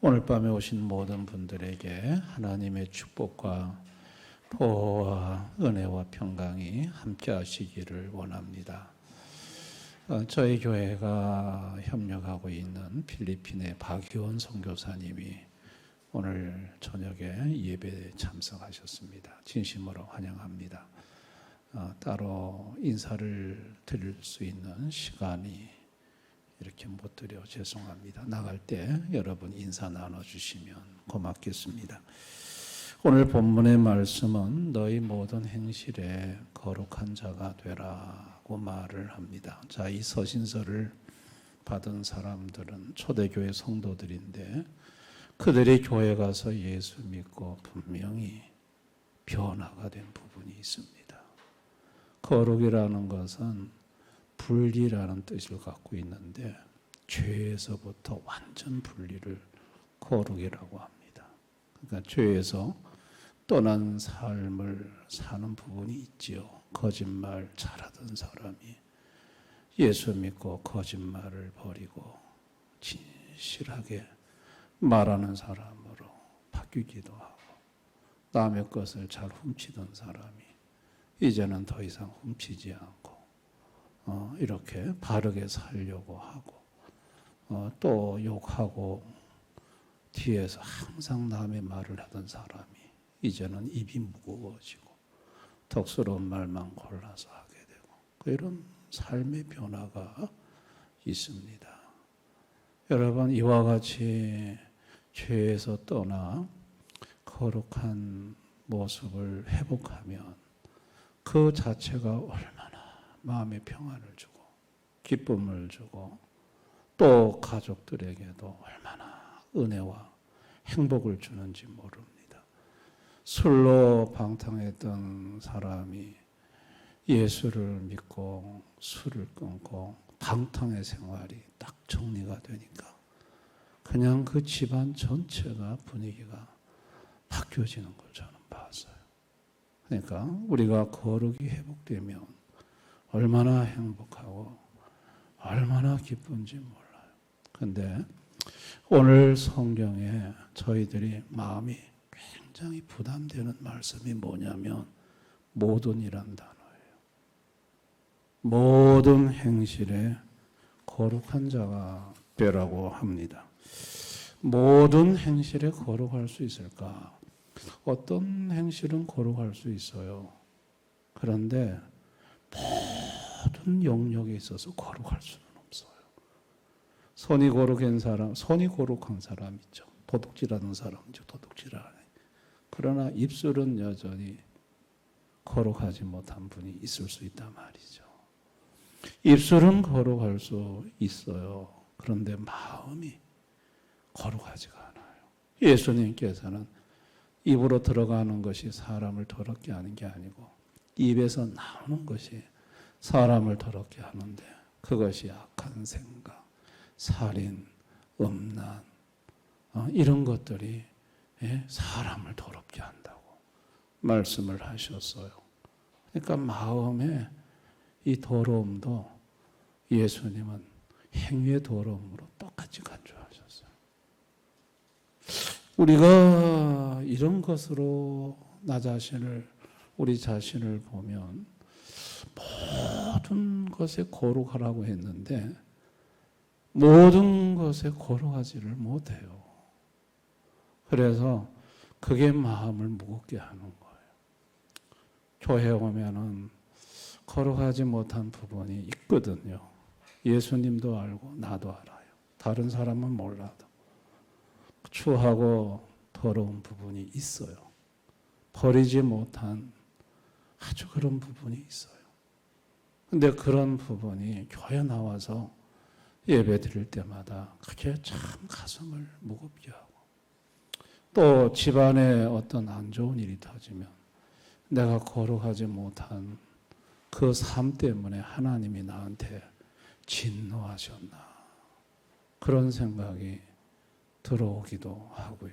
오늘 밤에 오신 모든 분들에게 하나님의 축복과 보호와 은혜와 평강이 함께 하시기를 원합니다. 저희 교회가 협력하고 있는 필리핀의 박희원 선교사님이 오늘 저녁에 예배에 참석하셨습니다. 진심으로 환영합니다. 따로 인사를 드릴 수 있는 시간이 이렇게 못 드려 죄송합니다. 나갈 때 여러분 인사 나눠주시면 고맙겠습니다. 오늘 본문의 말씀은 너희 모든 행실에 거룩한 자가 되라고 말을 합니다. 자, 이 서신서를 받은 사람들은 초대교회 성도들인데 그들이 교회 가서 예수 믿고 분명히 변화가 된 부분이 있습니다. 거룩이라는 것은 분리라는 뜻을 갖고 있는데 죄에서부터 완전 분리를 거룩이라고 합니다. 그러니까 죄에서 떠난 삶을 사는 부분이 있지요. 거짓말 잘하던 사람이 예수 믿고 거짓말을 버리고 진실하게 말하는 사람으로 바뀌기도 하고, 남의 것을 잘 훔치던 사람이 이제는 더 이상 훔치지 않고 이렇게 바르게 살려고 하고, 또 욕하고 뒤에서 항상 남의 말을 하던 사람이 이제는 입이 무거워지고 덕스러운 말만 골라서 하게 되고, 이런 삶의 변화가 있습니다. 여러분, 이와 같이 죄에서 떠나 거룩한 모습을 회복하면 그 자체가 얼마나 마음의 평안을 주고 기쁨을 주고 또 가족들에게도 얼마나 은혜와 행복을 주는지 모릅니다. 술로 방탕했던 사람이 예수를 믿고 술을 끊고 방탕의 생활이 딱 정리가 되니까 그냥 그 집안 전체가 분위기가 바뀌어지는 걸 저는 봤어요. 그러니까 우리가 거룩이 회복되면 얼마나 행복하고 얼마나 기쁜지 몰라요. 그런데 오늘 성경에 저희들이 마음이 굉장히 부담되는 말씀이 뭐냐면 모든이란 단어예요. 모든 행실에 거룩한 자가 되라고 합니다. 모든 행실에 거룩할 수 있을까? 어떤 행실은 거룩할 수 있어요. 그런데 모든 영역에 있어서 거룩할 수는 없어요. 손이 거룩한 사람 있죠. 도둑질하는 사람이죠. 도둑질하는. 그러나 입술은 여전히 거룩하지 못한 분이 있을 수 있단 말이죠. 입술은 거룩할 수 있어요. 그런데 마음이 거룩하지가 않아요. 예수님께서는 입으로 들어가는 것이 사람을 더럽게 하는 게 아니고 입에서 나오는 것이 사람을 더럽게 하는데, 그것이 악한 생각, 살인, 음란 이런 것들이 사람을 더럽게 한다고 말씀을 하셨어요. 그러니까 마음의 이 더러움도 예수님은 행위의 더러움으로 똑같이 간주하셨어요. 우리가 이런 것으로 우리 자신을 보면 모든 것에 거룩하라고 했는데 모든 것에 거룩하지를 못해요. 그래서 그게 마음을 무겁게 하는 거예요. 교회 오면은 거룩하지 못한 부분이 있거든요. 예수님도 알고 나도 알아요. 다른 사람은 몰라도 추하고 더러운 부분이 있어요. 버리지 못한 아주 그런 부분이 있어요. 근데 그런 부분이 교회 나와서 예배 드릴 때마다 그게 참 가슴을 무겁게 하고, 또 집안에 어떤 안 좋은 일이 터지면 내가 거룩하지 못한 그 삶 때문에 하나님이 나한테 진노하셨나, 그런 생각이 들어오기도 하고요.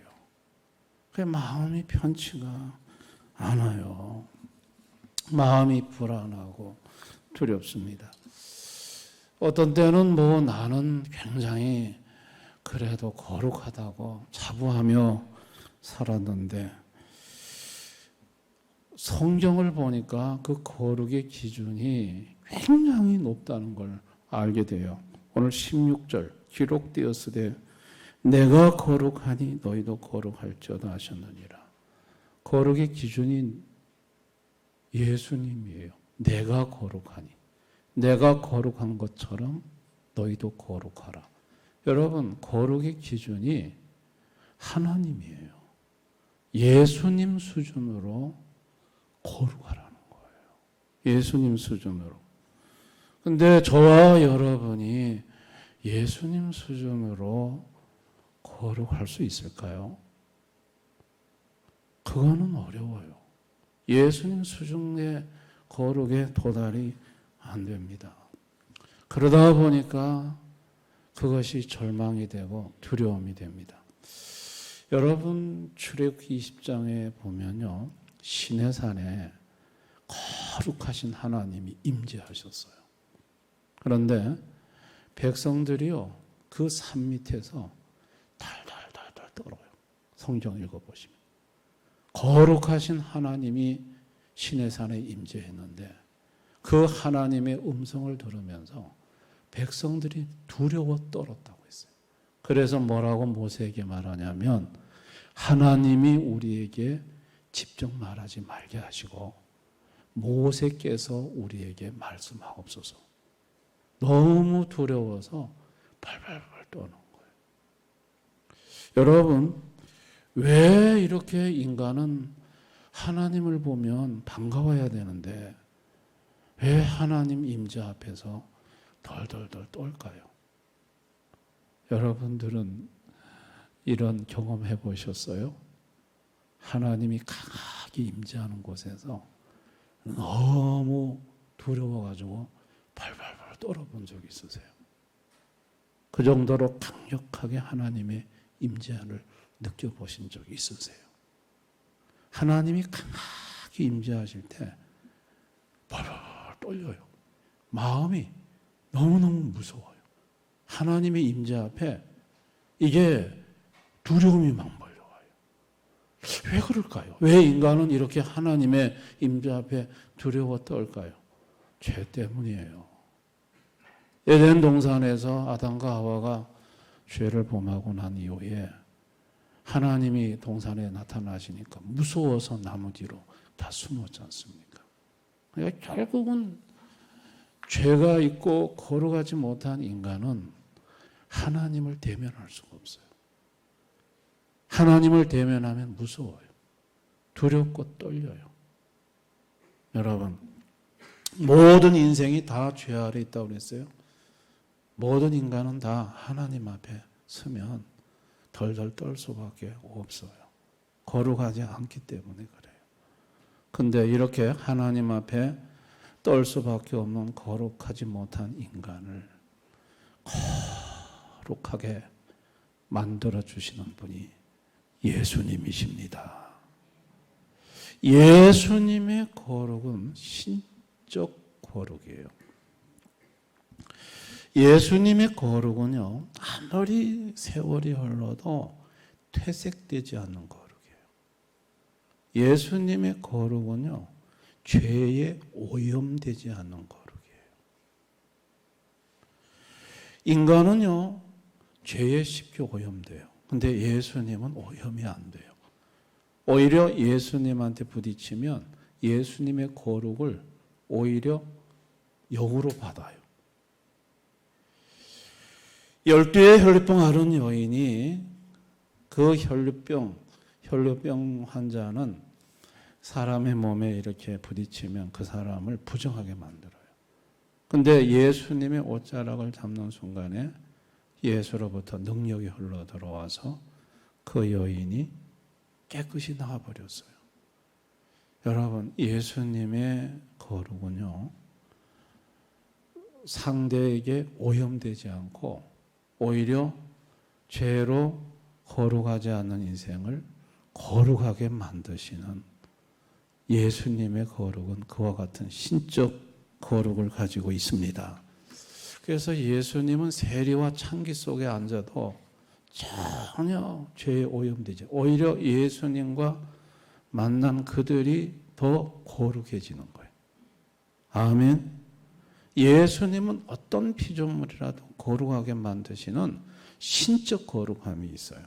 그 마음이 편치가 않아요. 마음이 불안하고 두렵습니다. 어떤 때는 나는 굉장히 그래도 거룩하다고 자부하며 살았는데 성경을 보니까 그 거룩의 기준이 굉장히 높다는 걸 알게 돼요. 오늘 16절 기록되었으되 내가 거룩하니 너희도 거룩할지어다 하셨느니라. 거룩의 기준이 예수님이에요. 내가 거룩하니. 내가 거룩한 것처럼 너희도 거룩하라. 여러분, 거룩의 기준이 하나님이에요. 예수님 수준으로 거룩하라는 거예요. 예수님 수준으로. 근데 저와 여러분이 예수님 수준으로 거룩할 수 있을까요? 그거는 어려워요. 예수님 수준의 거룩에 도달이 안 됩니다. 그러다 보니까 그것이 절망이 되고 두려움이 됩니다. 여러분 출애굽기 20장에 보면요. 시내산에 거룩하신 하나님이 임재하셨어요. 그런데 백성들이요. 그 산 밑에서 달달달달 떨어요. 성경 읽어보시면. 거룩하신 하나님이 시내산에 임재했는데 그 하나님의 음성을 들으면서 백성들이 두려워 떨었다고 했어요. 그래서 뭐라고 모세에게 말하냐면 하나님이 우리에게 직접 말하지 말게 하시고 모세께서 우리에게 말씀하옵소서. 너무 두려워서 발발발 떠는 거예요. 여러분, 왜 이렇게 인간은 하나님을 보면 반가워야 되는데 왜 하나님 임재 앞에서 덜덜덜 떨까요? 여러분들은 이런 경험해 보셨어요? 하나님이 강하게 임재하는 곳에서 너무 두려워가지고 발발발 떨어본 적이 있으세요? 그 정도로 강력하게 하나님의 임재를 느껴보신 적이 있으세요? 하나님이 강하게 임재하실 때 발발 떨려요. 마음이 너무너무 무서워요. 하나님의 임재 앞에 이게 두려움이 막 몰려와요. 왜 그럴까요? 왜 인간은 이렇게 하나님의 임재 앞에 두려워 떨까요? 죄 때문이에요. 에덴 동산에서 아담과 하와가 죄를 범하고 난 이후에 하나님이 동산에 나타나시니까 무서워서 나무 뒤로 다 숨었지 않습니까? 그러니까 결국은 죄가 있고 거룩하지 못한 인간은 하나님을 대면할 수가 없어요. 하나님을 대면하면 무서워요. 두렵고 떨려요. 여러분, 모든 인생이 다 죄 아래 있다고 그랬어요. 모든 인간은 다 하나님 앞에 서면 덜덜 떨 수밖에 없어요. 거룩하지 않기 때문에 그래요. 근데 이렇게 하나님 앞에 떨 수밖에 없는 거룩하지 못한 인간을 거룩하게 만들어 주시는 분이 예수님이십니다. 예수님의 거룩은 신적 거룩이에요. 예수님의 거룩은요, 아무리 세월이 흘러도 퇴색되지 않는 거룩이에요. 예수님의 거룩은요, 죄에 오염되지 않는 거룩이에요. 인간은요, 죄에 쉽게 오염돼요. 근데 예수님은 오염이 안 돼요. 오히려 예수님한테 부딪히면 예수님의 거룩을 오히려 역으로 받아요. 12의 혈류병 앓은 여인이 그 혈류병 환자는 사람의 몸에 이렇게 부딪히면 그 사람을 부정하게 만들어요. 근데 예수님의 옷자락을 잡는 순간에 예수로부터 능력이 흘러 들어와서 그 여인이 깨끗이 나와버렸어요. 여러분, 예수님의 거룩은요, 상대에게 오염되지 않고 오히려 죄로 거룩하지 않는 인생을 거룩하게 만드시는 예수님의 거룩은 그와 같은 신적 거룩을 가지고 있습니다. 그래서 예수님은 세리와 창기 속에 앉아도 전혀 죄에 오염되지. 오히려 예수님과 만난 그들이 더 거룩해지는 거예요. 아멘. 예수님은 어떤 피조물이라도 거룩하게 만드시는 신적 거룩함이 있어요.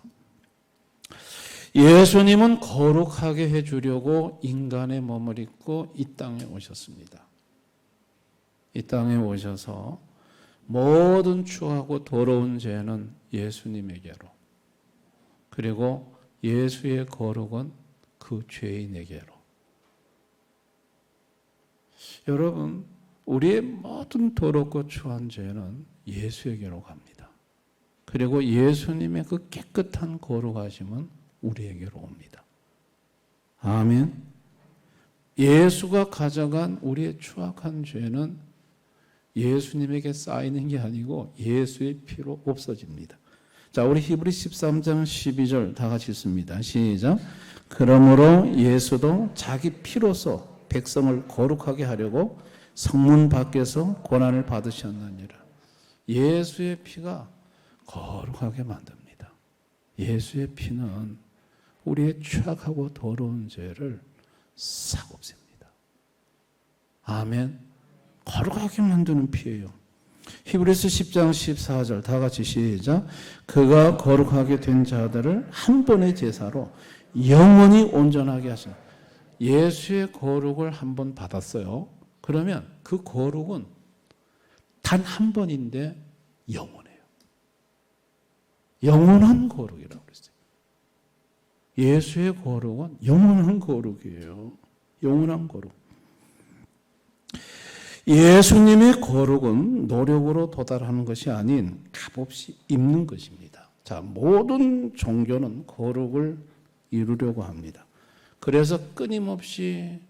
예수님은 거룩하게 해주려고 인간의 몸을 입고 이 땅에 오셨습니다. 이 땅에 오셔서 모든 추하고 더러운 죄는 예수님에게로, 그리고 예수의 거룩은 그 죄인에게로. 여러분, 우리의 모든 더럽고 추한 죄는 예수에게로 갑니다. 그리고 예수님의 그 깨끗한 거룩하심은 우리에게로 옵니다. 아멘. 예수가 가져간 우리의 추악한 죄는 예수님에게 쌓이는 게 아니고 예수의 피로 없어집니다. 자, 우리 히브리 13장 12절 다 같이 읽습니다. 시작. 그러므로 예수도 자기 피로서 백성을 거룩하게 하려고 성문 밖에서 고난을 받으셨느니라. 예수의 피가 거룩하게 만듭니다. 예수의 피는 우리의 추악하고 더러운 죄를 싹 없앱니다. 아멘. 거룩하게 만드는 피예요. 히브리서 10장 14절 다 같이 시작. 그가 거룩하게 된 자들을 한 번의 제사로 영원히 온전하게 하시는. 예수의 거룩을 한 번 받았어요. 그러면 그 거룩은 단 한 번인데 영원해요. 영원한 거룩이라고 그랬어요. 예수의 거룩은 영원한 거룩이에요. 영원한 거룩. 예수님의 거룩은 노력으로 도달하는 것이 아닌 값없이 입는 것입니다. 자, 모든 종교는 거룩을 이루려고 합니다. 그래서 끊임없이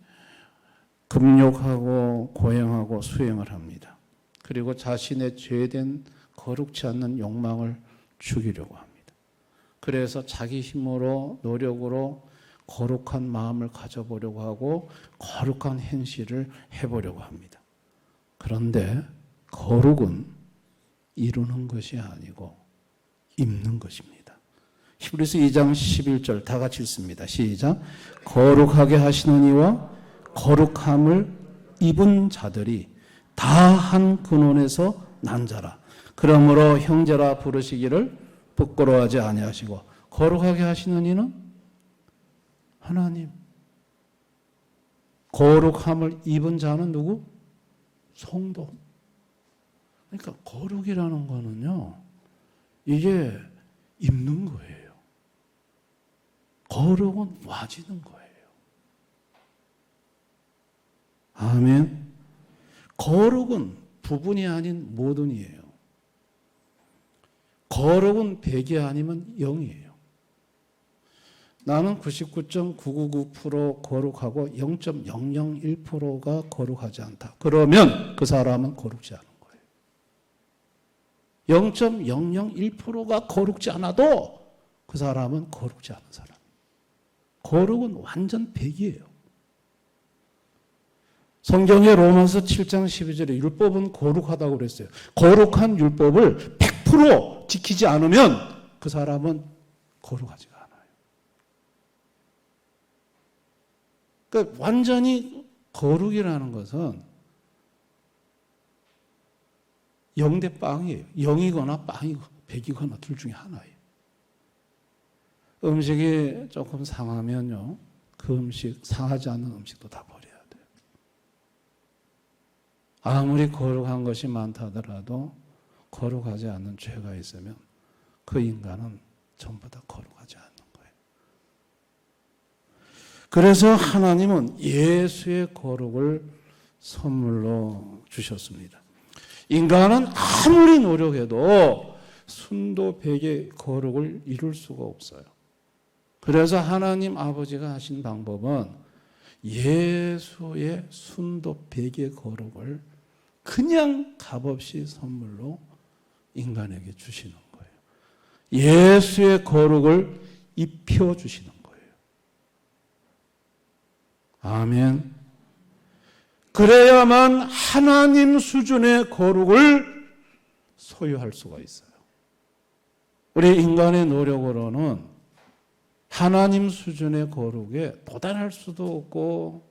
금욕하고 고행하고 수행을 합니다. 그리고 자신의 죄된 거룩지 않는 욕망을 죽이려고 합니다. 그래서 자기 힘으로 노력으로 거룩한 마음을 가져보려고 하고 거룩한 행실을 해보려고 합니다. 그런데 거룩은 이루는 것이 아니고 입는 것입니다. 히브리서 2장 11절 다 같이 읽습니다. 시작. 거룩하게 하시는 이와 거룩함을 입은 자들이 다 한 근원에서 난 자라. 그러므로 형제라 부르시기를 부끄러워하지 아니하시고. 거룩하게 하시는 이는 하나님. 거룩함을 입은 자는 누구? 성도. 그러니까 거룩이라는 거는요, 이게 입는 거예요. 거룩은 와지는 거예요. 아멘. 거룩은 부분이 아닌 모든이에요. 거룩은 100이 아니면 0이에요. 나는 99.999% 거룩하고 0.001%가 거룩하지 않다. 그러면 그 사람은 거룩지 않은 거예요. 0.001%가 거룩지 않아도 그 사람은 거룩지 않은 사람. 거룩은 완전 100이에요. 성경의 로마서 7장 12절에 율법은 거룩하다고 그랬어요. 거룩한 율법을 100% 지키지 않으면 그 사람은 거룩하지가 않아요. 그러니까 완전히 거룩이라는 것은 0대 빵이에요. 0이거나 빵이거나 100이거나 둘 중에 하나예요. 음식이 조금 상하면요, 그 음식, 상하지 않는 음식도 다 버려야 돼요. 아무리 거룩한 것이 많다 하더라도 거룩하지 않는 죄가 있으면 그 인간은 전부 다 거룩하지 않는 거예요. 그래서 하나님은 예수의 거룩을 선물로 주셨습니다. 인간은 아무리 노력해도 순도 100의 거룩을 이룰 수가 없어요. 그래서 하나님 아버지가 하신 방법은 예수의 순도 100의 거룩을 그냥 값없이 선물로 인간에게 주시는 거예요. 예수의 거룩을 입혀주시는 거예요. 아멘. 그래야만 하나님 수준의 거룩을 소유할 수가 있어요. 우리 인간의 노력으로는 하나님 수준의 거룩에 도달할 수도 없고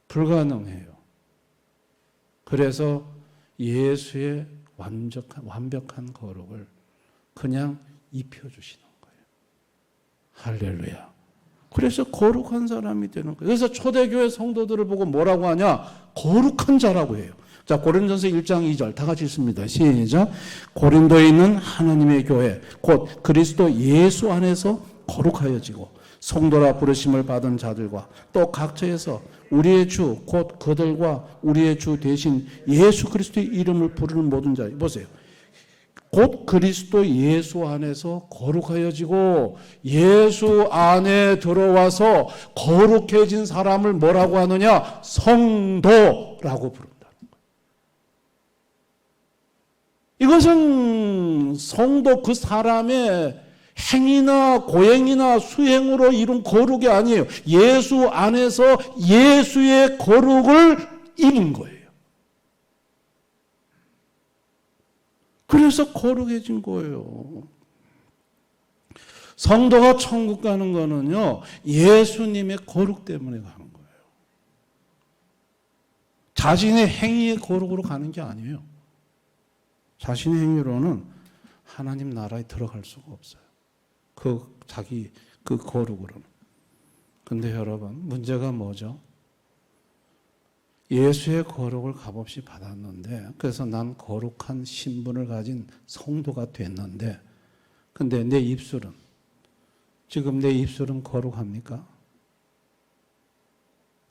불가능해요. 그래서 예수의 완벽한 거룩을 그냥 입혀주시는 거예요. 할렐루야. 그래서 거룩한 사람이 되는 거예요. 그래서 초대교회 성도들을 보고 뭐라고 하냐? 거룩한 자라고 해요. 자, 고린도전서 1장 2절 다 같이 읽습니다. 시작. 고린도에 있는 하나님의 교회 곧 그리스도 예수 안에서 거룩하여지고 성도라 부르심을 받은 자들과 또 각처에서 우리의 주 곧 그들과 우리의 주 대신 예수 그리스도의 이름을 부르는 모든 자. 보세요. 곧 그리스도 예수 안에서 거룩하여지고 예수 안에 들어와서 거룩해진 사람을 뭐라고 하느냐? 성도라고 부른다는 거예요. 이것은 성도 그 사람의 행위나 고행이나 수행으로 이룬 거룩이 아니에요. 예수 안에서 예수의 거룩을 입은 거예요. 그래서 거룩해진 거예요. 성도가 천국 가는 거는요, 예수님의 거룩 때문에 가는 거예요. 자신의 행위의 거룩으로 가는 게 아니에요. 자신의 행위로는 하나님 나라에 들어갈 수가 없어요. 자기 거룩으로는. 근데 여러분, 문제가 뭐죠? 예수의 거룩을 값없이 받았는데, 그래서 난 거룩한 신분을 가진 성도가 됐는데, 근데 내 입술은, 지금 내 입술은 거룩합니까?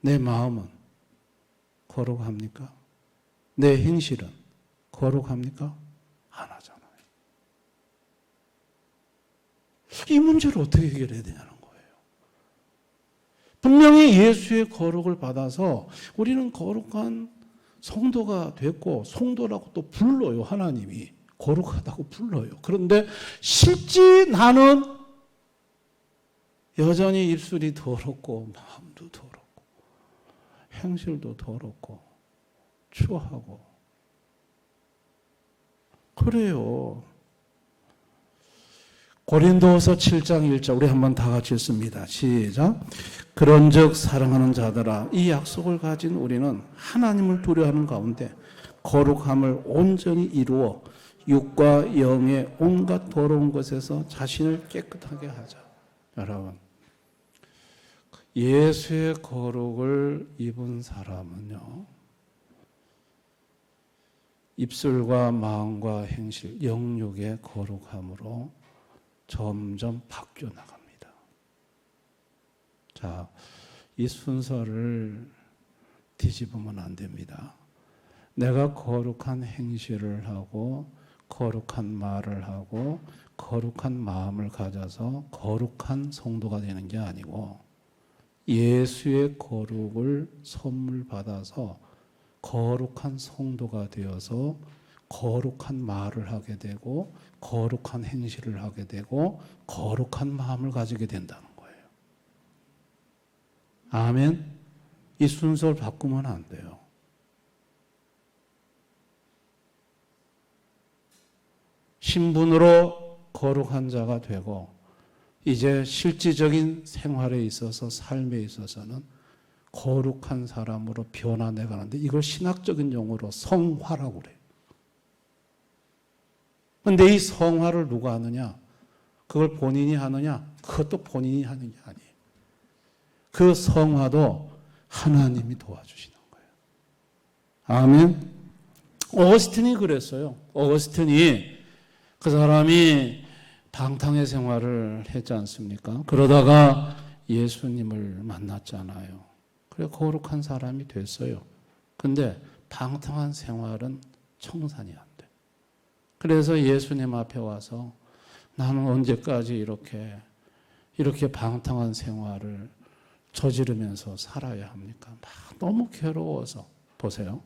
내 마음은 거룩합니까? 내 행실은 거룩합니까? 안 하잖아요. 이 문제를 어떻게 해결해야 되냐는 거예요. 분명히 예수의 거룩을 받아서 우리는 거룩한 성도가 됐고, 성도라고 또 불러요. 하나님이 거룩하다고 불러요. 그런데 실제 나는 여전히 입술이 더럽고 마음도 더럽고 행실도 더럽고 추하고 그래요. 고린도서 7장 1절 우리 한번 다 같이 읽습니다. 시작. 그런즉 사랑하는 자들아, 이 약속을 가진 우리는 하나님을 두려워하는 가운데 거룩함을 온전히 이루어 육과 영의 온갖 더러운 것에서 자신을 깨끗하게 하자. 여러분, 예수의 거룩을 입은 사람은요, 입술과 마음과 행실, 영육의 거룩함으로 점점 바뀌어 나갑니다. 자, 이 순서를 뒤집으면 안 됩니다. 내가 거룩한 행실을 하고 거룩한 말을 하고 거룩한 마음을 가져서 거룩한 성도가 되는 게 아니고 예수의 거룩을 선물 받아서 거룩한 성도가 되어서 거룩한 말을 하게 되고 거룩한 행실을 하게 되고 거룩한 마음을 가지게 된다는 거예요. 아멘. 이 순서를 바꾸면 안 돼요. 신분으로 거룩한 자가 되고 이제 실질적인 생활에 있어서 삶에 있어서는 거룩한 사람으로 변화해 가는데 이걸 신학적인 용어로 성화라고 그래요. 그런데 이 성화를 누가 하느냐? 그걸 본인이 하느냐? 그것도 본인이 하는 게 아니에요. 그 성화도 하나님이 도와주시는 거예요. 아멘. 어거스틴이 그랬어요. 어거스틴이 그 사람이 방탕의 생활을 했지 않습니까? 그러다가 예수님을 만났잖아요. 그래 거룩한 사람이 됐어요. 근데 방탕한 생활은 청산이 안 돼. 그래서 예수님 앞에 와서 나는 언제까지 이렇게 방탕한 생활을 저지르면서 살아야 합니까? 막 너무 괴로워서. 보세요.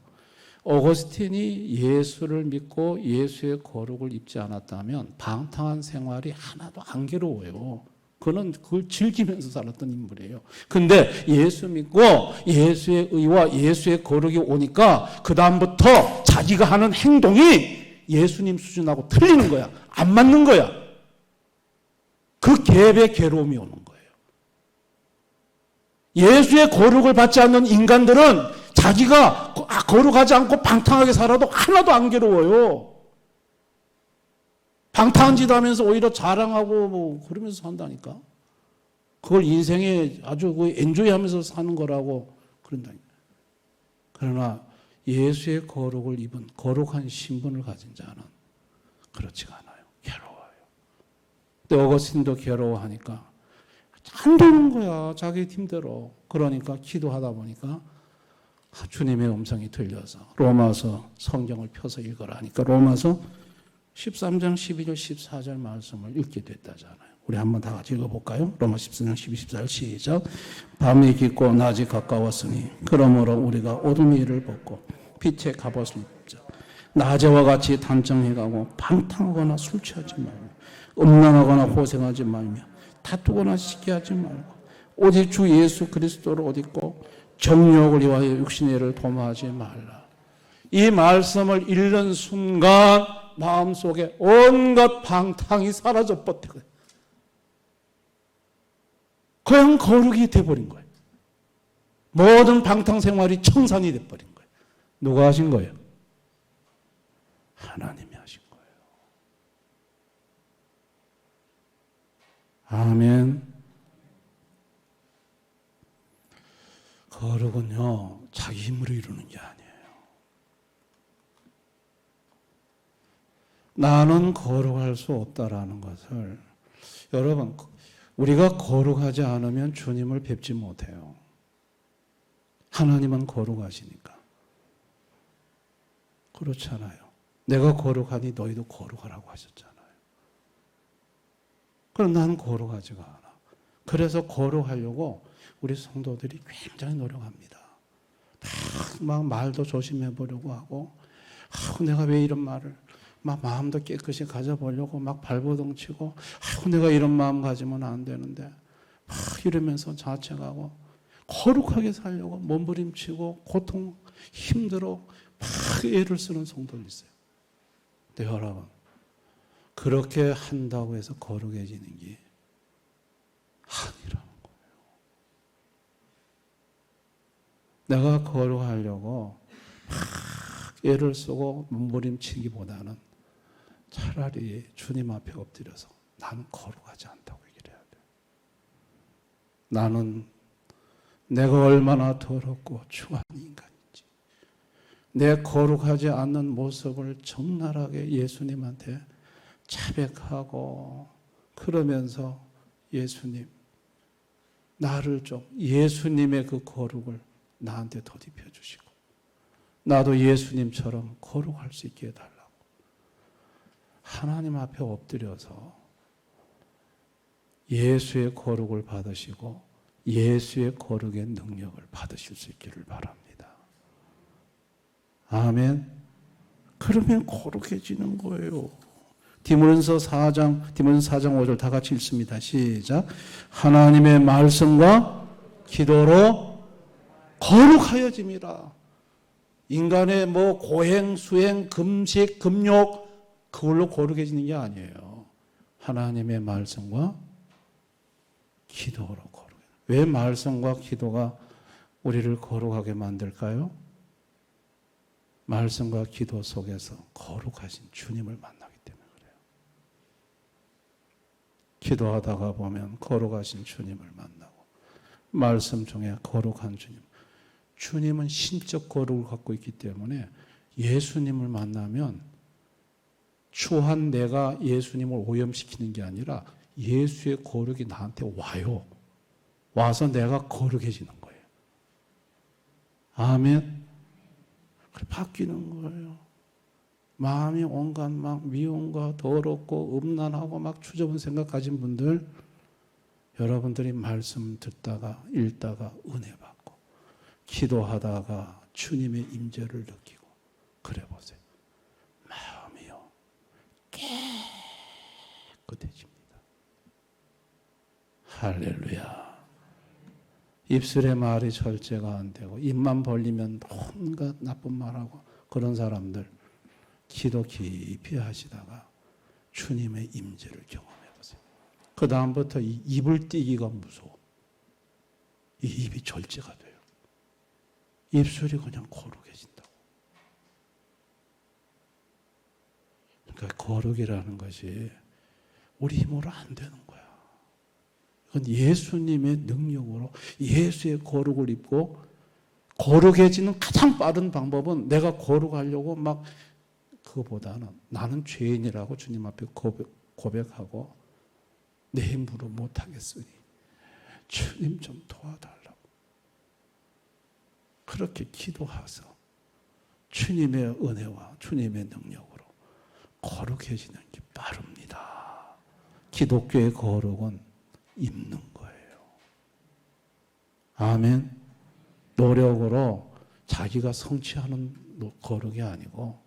어거스틴이 예수를 믿고 예수의 거룩을 입지 않았다면 방탕한 생활이 하나도 안 괴로워요. 그는 그걸 즐기면서 살았던 인물이에요. 근데 예수 믿고 예수의 의와 예수의 거룩이 오니까 그 다음부터 자기가 하는 행동이 예수님 수준하고 틀리는 거야. 안 맞는 거야. 그 갭에 괴로움이 오는 거예요. 예수의 거룩을 받지 않는 인간들은 자기가 거룩하지 않고 방탕하게 살아도 하나도 안 괴로워요. 방탕한 짓 하면서 오히려 자랑하고 뭐 그러면서 산다니까. 그걸 인생에 아주 엔조이 하면서 사는 거라고 그런다니까. 그러나 예수의 거룩을 입은 거룩한 신분을 가진 자는 그렇지가 않아요. 괴로워요. 근데 어거스틴도 괴로워하니까 안 되는 거야. 자기 힘대로. 그러니까 기도하다 보니까 주님의 음성이 들려서 로마서 성경을 펴서 읽어라 하니까 로마서 13장 12절 14절 말씀을 읽게 됐다잖아요. 우리 한번 다 같이 읽어볼까요? 로마 14장 12, 14절 시작. 밤이 깊고 낮이 가까웠으니 그러므로 우리가 어둠의 일을 벗고 빛의 갑옷을 입자. 낮에와 같이 단정해가고 방탕하거나 술 취하지 말며 음란하거나 호생하지 말며 다투거나 시기하지 말고 오직 주 예수 그리스도를 옷 입고 정욕을 위하여 육신의 일을 도모하지 말라. 이 말씀을 읽는 순간 마음속에 온갖 방탕이 사라져 버리고 그냥 거룩이 돼버린 거예요. 모든 방탕 생활이 청산이 돼버린 거예요. 누가 하신 거예요? 하나님이 하신 거예요. 아멘. 거룩은요, 자기 힘으로 이루는 게 아니에요. 나는 거룩할 수 없다라는 것을 여러분, 우리가 거룩하지 않으면 주님을 뵙지 못해요. 하나님은 거룩하시니까. 그렇잖아요. 내가 거룩하니 너희도 거룩하라고 하셨잖아요. 그럼 나는 거룩하지가 않아. 그래서 거룩하려고 우리 성도들이 굉장히 노력합니다. 막 말도 조심해 보려고 하고, 내가 왜 이런 말을 막 마음도 깨끗이 가져보려고 막 발버둥치고, 내가 이런 마음 가지면 안 되는데 막 이러면서 자책하고 거룩하게 살려고 몸부림치고 고통 힘들어 막 애를 쓰는 성도도 있어요. 근데 여러분, 그렇게 한다고 해서 거룩해지는 게 아니라는 거예요. 내가 거룩하려고 막 애를 쓰고 몸부림치기보다는 차라리 주님 앞에 엎드려서 나는 거룩하지 않다고 얘기를 해야 돼요. 나는 내가 얼마나 더럽고 추한 인간인지, 내 거룩하지 않는 모습을 적나라하게 예수님한테 자백하고 그러면서 예수님, 나를 좀 예수님의 그 거룩을 나한테 덧입혀 주시고 나도 예수님처럼 거룩할 수 있게 해달라고 하나님 앞에 엎드려서 예수의 거룩을 받으시고 예수의 거룩의 능력을 받으실 수 있기를 바랍니다. 아멘. 그러면 거룩해지는 거예요. 디모데전서 4장 5절 다 같이 읽습니다. 시작. 하나님의 말씀과 기도로 거룩하여짐이라. 인간의 뭐 고행, 수행, 금식, 금욕 그걸로 거룩해지는 게 아니에요. 하나님의 말씀과 기도로 거룩해. 왜 말씀과 기도가 우리를 거룩하게 만들까요? 말씀과 기도 속에서 거룩하신 주님을 만나기 때문에 그래요. 기도하다가 보면 거룩하신 주님을 만나고 말씀 중에 거룩한 주님. 주님은 신적 거룩을 갖고 있기 때문에 예수님을 만나면 추한 내가 예수님을 오염시키는 게 아니라 예수의 거룩이 나한테 와요. 와서 내가 거룩해지는 거예요. 아멘. 그래 바뀌는 거예요. 마음이 온갖 막 미움과 더럽고 음란하고 막 추저분 생각 가진 분들, 여러분들이 말씀 듣다가 읽다가 은혜 받고 기도하다가 주님의 임재를 느끼고 그래 보세요. 마음이요 깨끗해집니다. 할렐루야. 입술의 말이 절제가 안 되고 입만 벌리면 온갖 나쁜 말하고 그런 사람들 기도 깊이 하시다가 주님의 임재를 경험해 보세요. 그 다음부터 이 입을 띄기가 무서워. 이 입이 절제가 돼요. 입술이 그냥 거룩해진다고. 그러니까 거룩이라는 것이 우리 힘으로 안 되는 거야. 그건 예수님의 능력으로 예수의 거룩을 입고 거룩해지는 가장 빠른 방법은 내가 거룩하려고 막 그거보다는 나는 죄인이라고 주님 앞에 고백하고 내 힘으로 못하겠으니 주님 좀 도와달라고 그렇게 기도하서 주님의 은혜와 주님의 능력으로 거룩해지는 게 빠릅니다. 기독교의 거룩은 입는 거예요. 아멘. 노력으로 자기가 성취하는 거룩이 아니고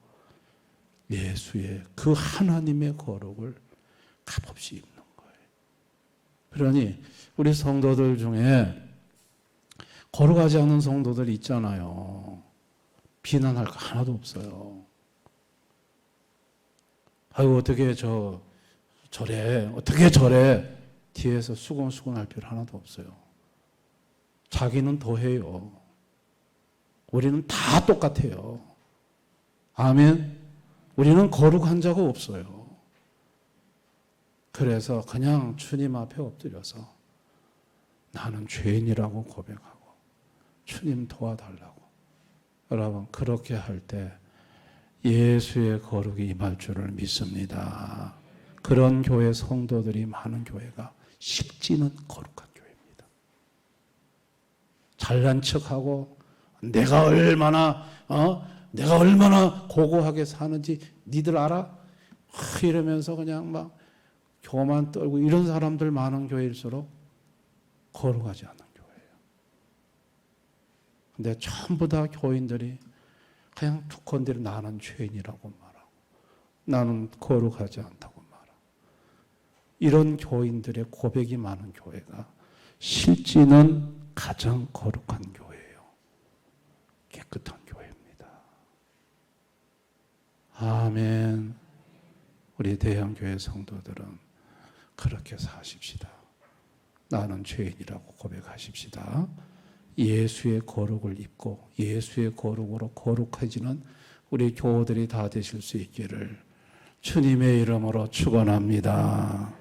예수의 그 하나님의 거룩을 값없이 입는 거예요. 그러니 우리 성도들 중에 거룩하지 않은 성도들 있잖아요. 비난할 거 하나도 없어요. 아유 어떻게 저래 어떻게 저래 뒤에서 수곤수곤할 필요 하나도 없어요. 자기는 더해요. 우리는 다 똑같아요. 아멘. 우리는 거룩한 자가 없어요. 그래서 그냥 주님 앞에 엎드려서 나는 죄인이라고 고백하고 주님 도와달라고. 여러분 그렇게 할 때 예수의 거룩이 임할 줄을 믿습니다. 그런 교회 성도들이 많은 교회가 실제는 거룩한 교회입니다. 잘난 척하고 내가 얼마나 고고하게 사는지 니들 알아? 이러면서 그냥 막 교만 떨고 이런 사람들 많은 교회일수록 거룩하지 않은 교회예요. 근데 전부 다 교인들이 그냥 두컨대로 나는 죄인이라고 말하고 나는 거룩하지 않다고 말하고 이런 교인들의 고백이 많은 교회가 실제는 가장 거룩한 교회예요. 깨끗한 교회입니다. 아멘. 우리 대형교회 성도들은 그렇게 사십시다. 나는 죄인이라고 고백하십시다. 예수의 거룩을 입고 예수의 거룩으로 거룩해지는 우리 교우들이 다 되실 수 있기를 주님의 이름으로 축원합니다.